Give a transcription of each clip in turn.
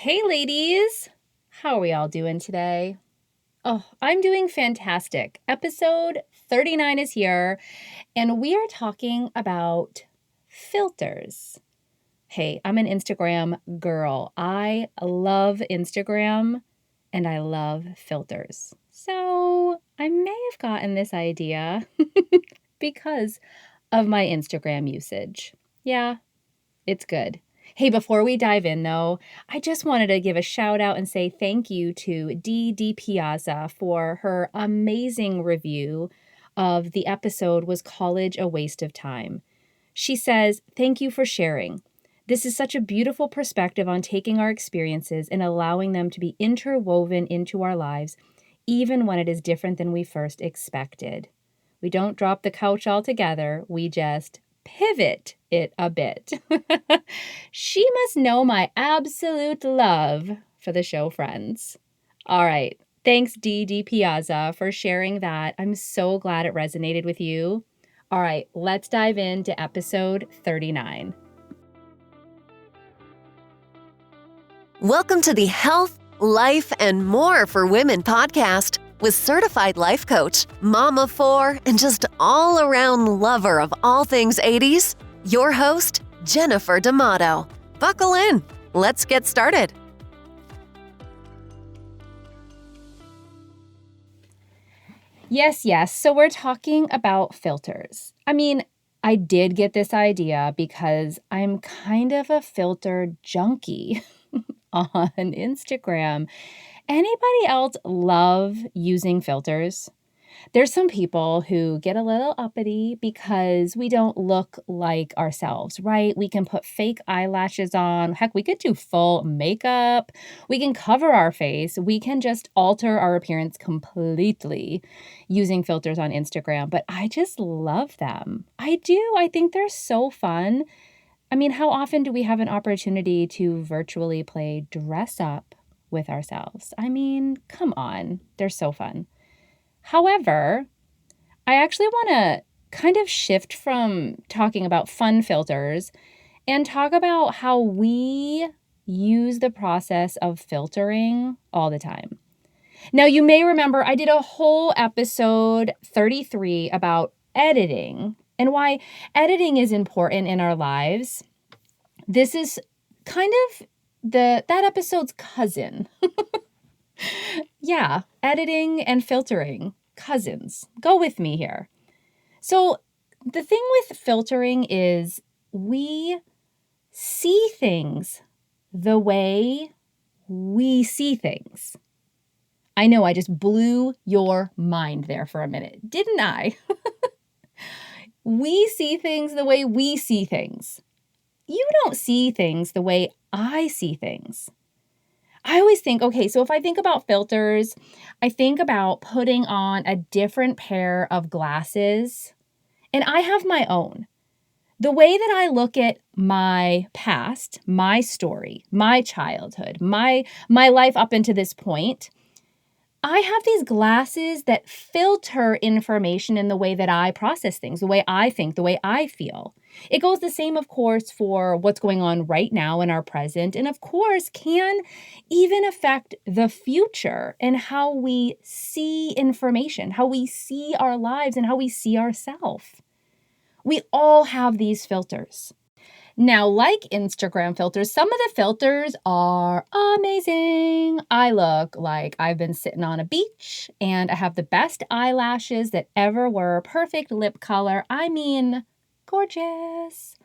Hey, ladies. How are we all doing today? Oh, I'm doing fantastic. Episode 39 is here, and we are talking about filters. Hey, I'm an Instagram girl. I love Instagram, and I love filters. So I may have gotten this idea because of my Instagram usage. Yeah, it's good. Hey, before we dive in, though, I just wanted to give a shout out and say thank you to Dee Piazza for her amazing review of the episode Was College a Waste of Time? She says, "Thank you for sharing. This is such a beautiful perspective on taking our experiences and allowing them to be interwoven into our lives, even when it is different than we first expected. We don't drop the couch altogether, we just pivot it a bit." She must know my absolute love for the show Friends. All right. Thanks, Dee Piazza, for sharing that. I'm so glad it resonated with you. All right, let's dive into episode 39. Welcome to the Health, Life, and More for Women podcast with certified life coach, mom of four, and just all-around lover of all things 80s, your host, Jennifer D'Amato. Buckle in. Let's get started. Yes. So we're talking about filters. I did get this idea because I'm kind of a filter junkie on Instagram. Anybody else love using filters? There's some people who get a little uppity because we don't look like ourselves, right? We can put fake eyelashes on. Heck, we could do full makeup. We can cover our face. We can just alter our appearance completely using filters on Instagram. But I just love them. I do. I think they're so fun. How often do we have an opportunity to virtually play dress up with ourselves? Come on. They're so fun. However, I actually want to kind of shift from talking about fun filters and talk about how we use the process of filtering all the time. Now, you may remember I did a whole episode 33 about editing and why editing is important in our lives. This is kind of that episode's cousin. Yeah, editing and filtering, cousins. Go with me here. So the thing with filtering is we see things the way we see things. I know I just blew your mind there for a minute, didn't I? We see things the way we see things. You don't see things the way I see things. I always think, okay, so if I think about filters, I think about putting on a different pair of glasses, and I have my own. The way that I look at my past, my story, my childhood, my life up into this point, I have these glasses that filter information in the way that I process things, the way I think, the way I feel. It goes the same, of course, for what's going on right now in our present, and of course can even affect the future and how we see information, how we see our lives, and how we see ourselves. We all have these filters. Now, like Instagram filters, some of the filters are amazing. I look like I've been sitting on a beach and I have the best eyelashes that ever were, perfect lip color. Gorgeous.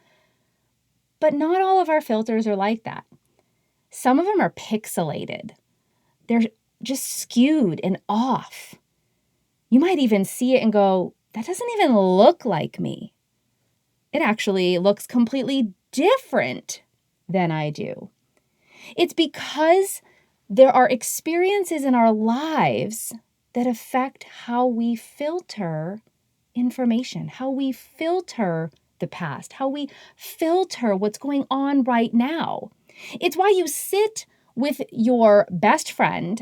But not all of our filters are like that. Some of them are pixelated. They're just skewed and off. You might even see it and go, that doesn't even look like me. It actually looks completely different than I do. It's because there are experiences in our lives that affect how we filter information, how we filter the past, how we filter what's going on right now. It's why you sit with your best friend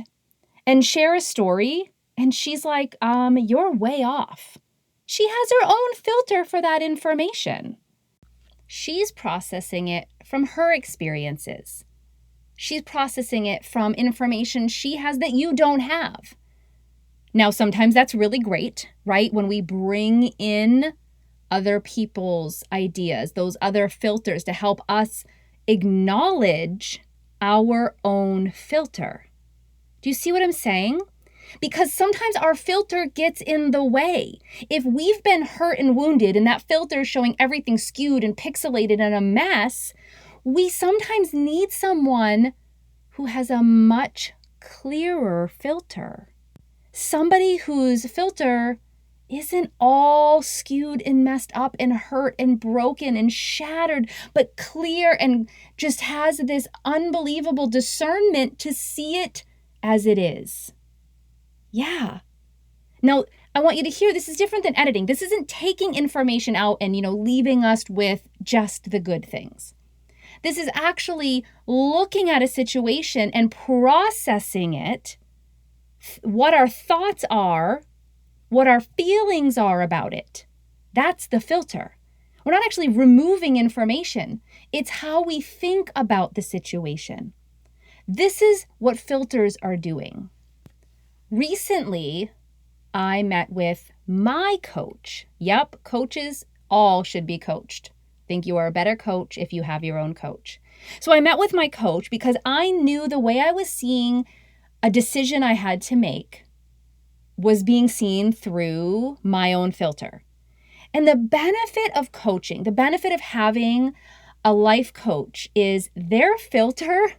and share a story, and she's like, you're way off. She has her own filter for that information. She's processing it from her experiences. She's processing it from information she has that you don't have. Now, sometimes that's really great, right? When we bring in other people's ideas, those other filters to help us acknowledge our own filter. Do you see what I'm saying? Because sometimes our filter gets in the way. If we've been hurt and wounded and that filter is showing everything skewed and pixelated and a mess, we sometimes need someone who has a much clearer filter. Somebody whose filter isn't all skewed and messed up and hurt and broken and shattered, but clear and just has this unbelievable discernment to see it as it is. Yeah. Now, I want you to hear this is different than editing. This isn't taking information out and, leaving us with just the good things. This is actually looking at a situation and processing it, what our thoughts are, what our feelings are about it. That's the filter. We're not actually removing information. It's how we think about the situation. This is what filters are doing. Recently, I met with my coach. Yep, coaches all should be coached. Think you are a better coach if you have your own coach. So I met with my coach because I knew the way I was seeing a decision I had to make was being seen through my own filter. And the benefit of coaching, the benefit of having a life coach is their filter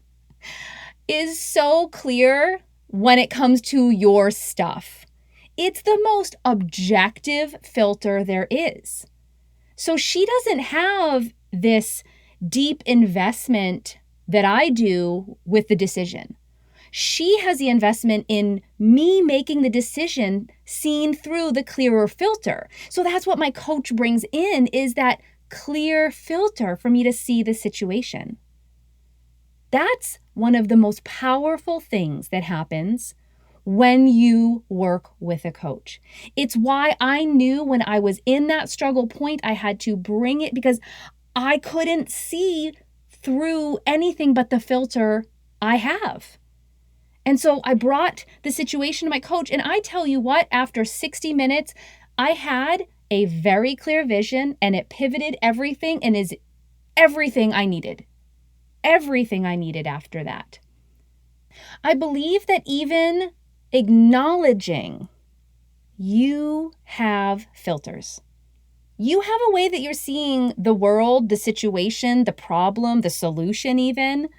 is so clear when it comes to your stuff. It's the most objective filter there is. So she doesn't have this deep investment that I do with the decision. She has the investment in me making the decision seen through the clearer filter. So that's what my coach brings in, is that clear filter for me to see the situation. That's one of the most powerful things that happens when you work with a coach. It's why I knew when I was in that struggle point, I had to bring it because I couldn't see through anything but the filter I have. And so I brought the situation to my coach, and I tell you what, after 60 minutes, I had a very clear vision, and it pivoted everything and is everything I needed. Everything I needed after that. I believe that even acknowledging you have filters. You have a way that you're seeing the world, the situation, the problem, the solution even.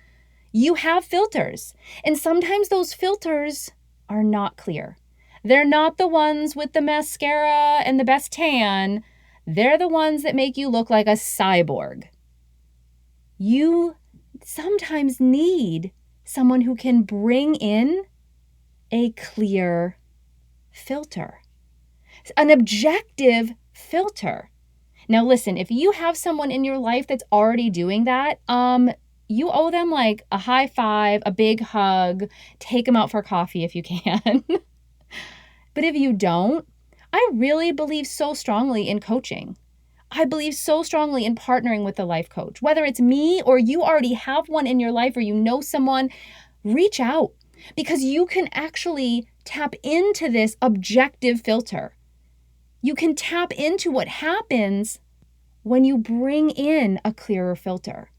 You have filters. And sometimes those filters are not clear. They're not the ones with the mascara and the best tan. They're the ones that make you look like a cyborg. You sometimes need someone who can bring in a clear filter, an objective filter. Now listen, if you have someone in your life that's already doing that, you owe them like a high five, a big hug, take them out for coffee if you can. But if you don't, I really believe so strongly in coaching. I believe so strongly in partnering with a life coach. Whether it's me or you already have one in your life or you know someone, reach out because you can actually tap into this objective filter. You can tap into what happens when you bring in a clearer filter.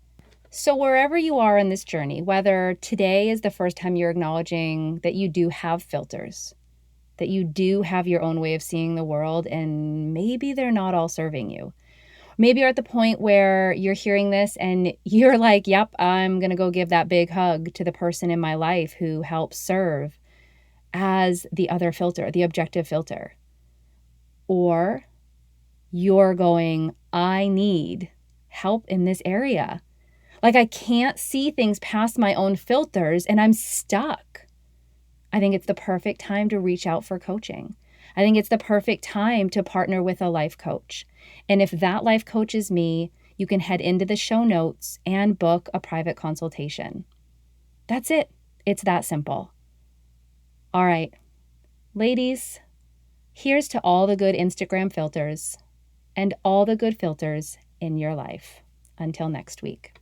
So wherever you are in this journey, whether today is the first time you're acknowledging that you do have filters, that you do have your own way of seeing the world, and maybe they're not all serving you. Maybe you're at the point where you're hearing this and you're like, yep, I'm going to go give that big hug to the person in my life who helps serve as the other filter, the objective filter. Or you're going, I need help in this area. Like I can't see things past my own filters and I'm stuck. I think it's the perfect time to reach out for coaching. I think it's the perfect time to partner with a life coach. And if that life coach is me, you can head into the show notes and book a private consultation. That's it. It's that simple. All right, ladies, here's to all the good Instagram filters and all the good filters in your life. Until next week.